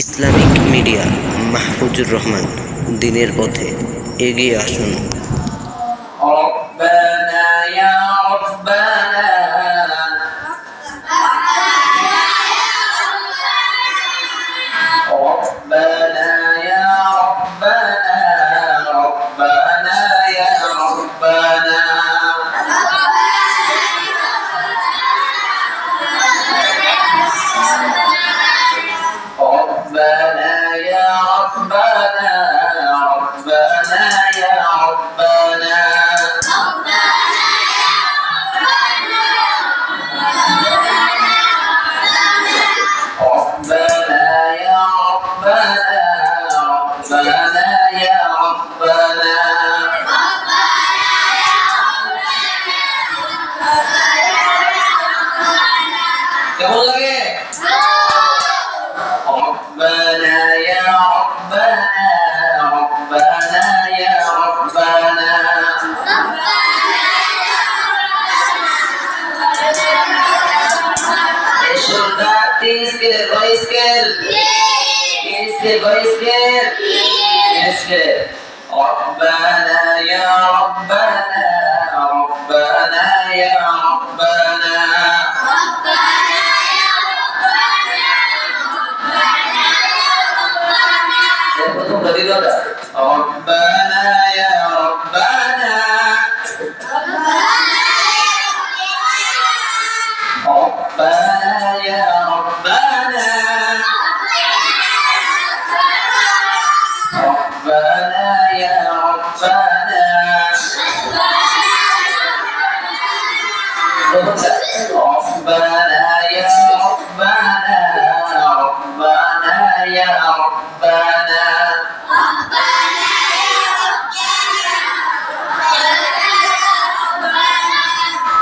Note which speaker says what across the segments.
Speaker 1: Islamic media Mahfuzur Rahman দিনের পথে এগিয়ে আসুন।
Speaker 2: ربنا يا ربنا ربنا يا ربنا ربنا يا ربنا ربنا يا ربنا ربنا يا ربنا ربنا يا ربنا ربنا يا ربنا কেমন লাগে ربنا يا ربنا ربنا يا ربنا ربنا يا ربنا ربنا يا ربنا ربنا يا ربنا ربنا يا ربنا ربنا يا ربنا ربنا يا ربنا ربنا يا ربنا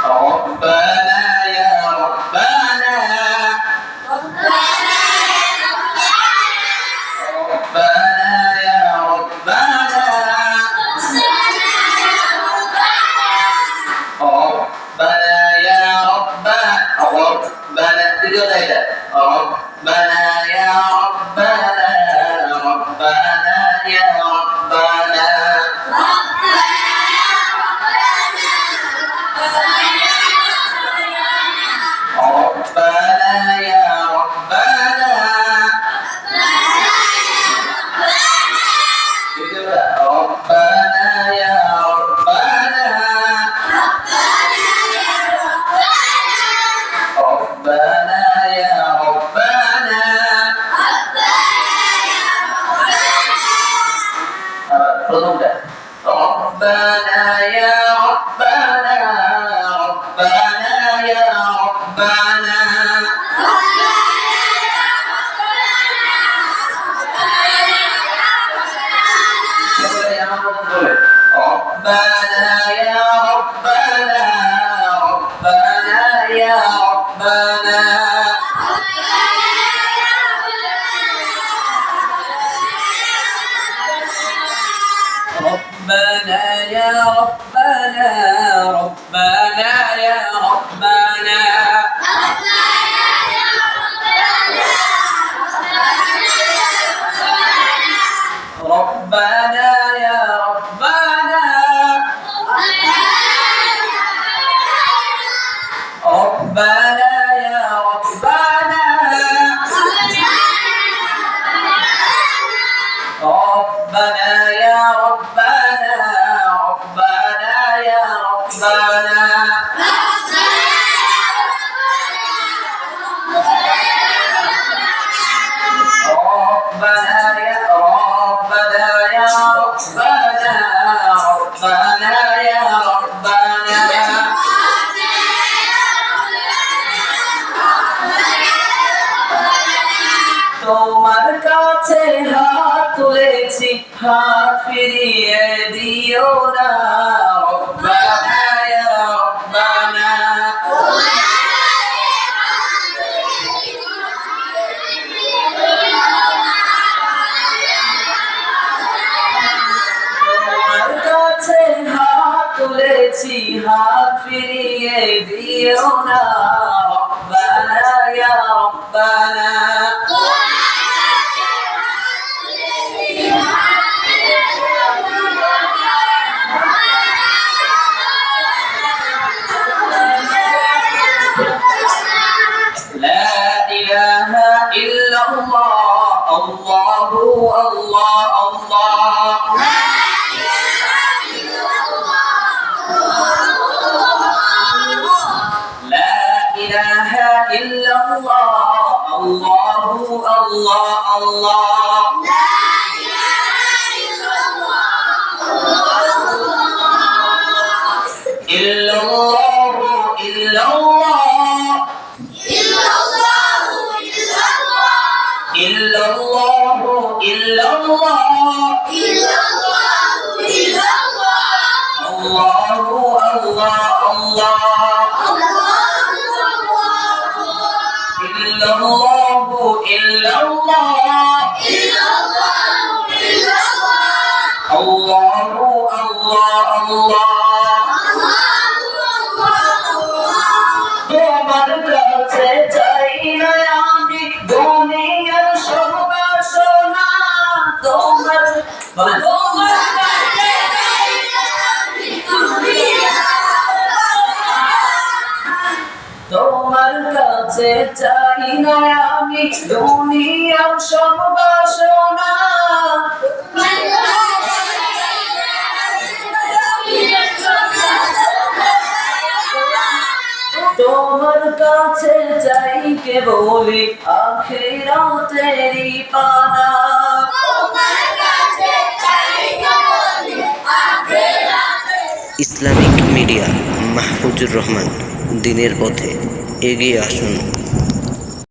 Speaker 2: ربنا يا ربنا ربنا يا ربنا ربنا يا ربنا ربنا ربنا يا ربنا ربنا يا ربنا ربنا يا ربنا ربنا يا ربنا ربنا يا ربنا ربنا يا ربنا ربنا يا ربنا ربنا يا ربنا ربنا يا ربنا ربنا يا ربنا ربنا يا ربنا ربنا يا ربنا ربنا يا ربنا ربنا يا ربنا ربنا يا ربنا ربنا يا ربنا يا ربنا ربنا يا ربنا তোমার কাছে হাত তুলেছি হাত ফিরিয়ে দিও না রব্বানা ইয়া রব্বানা তোমার কাছে হাত তুলেছি হাত ফিরিয়ে দিও না রব্বানা ইয়া রব্বানা ইল্লাল্লাহ আল্লাহু আল্লাহ আল্লাহ লা ইলাহা ইল্লাল্লাহ আল্লাহু আল্লাহ আল্লাহ ইল্লাল্লাহু ইল্লাল্লাহ ইল্লাল্লাহু ইল্লাল্লাহ আল্লাহু আল্লাহ আল্লাহ ইল্লাল্লাহু ইল্লাল্লাহ আল্লাহু আল্লাহ আল্লাহ তোমার কাছে চাই না আমি দুনিয়ার সব বাসনা তোমার তোমার কাছে চাই না আমি তোমার কাছে চাই না আমি দুনিয়ার সব বাসনা তোমার কাছে চাই কেবলি আখিরাতেরই পানা
Speaker 1: ইসলামিক মিডিয়া মাহফুজুর রহমান, দিনের পথে এগিয়ে আসুন।